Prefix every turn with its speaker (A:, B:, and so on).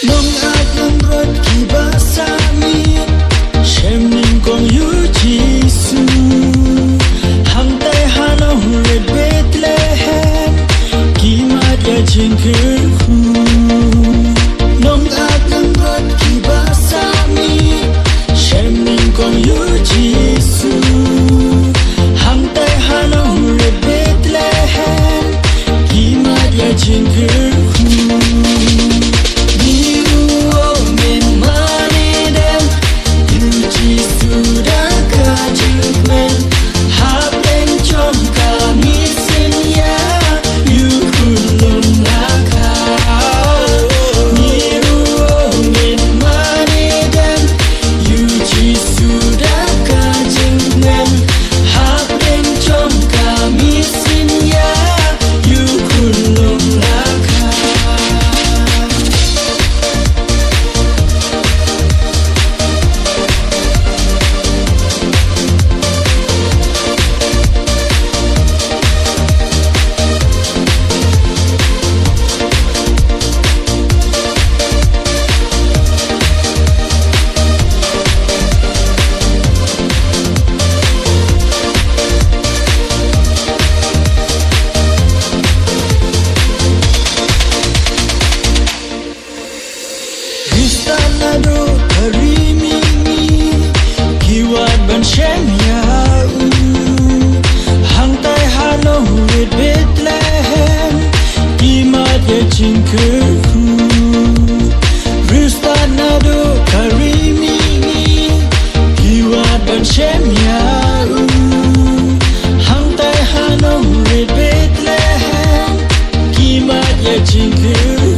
A: Nong agang rot kibasami Shem ning kong yu Jisu Hang tay hanong red Bethlehem Kimat ya jingkerhu Nong agang rot kibasami Shem ning kong yu Jisu Hang tay hanong red Bethlehem Kimat ya jingkerhu Tanado karimimi kiwat ban shem yau hang tai hano red Bethlehem kimat ya jingkerhu Tanado karimimi kiwat ban shem yau hang tai hano red Bethlehem kimat ya jingkerhu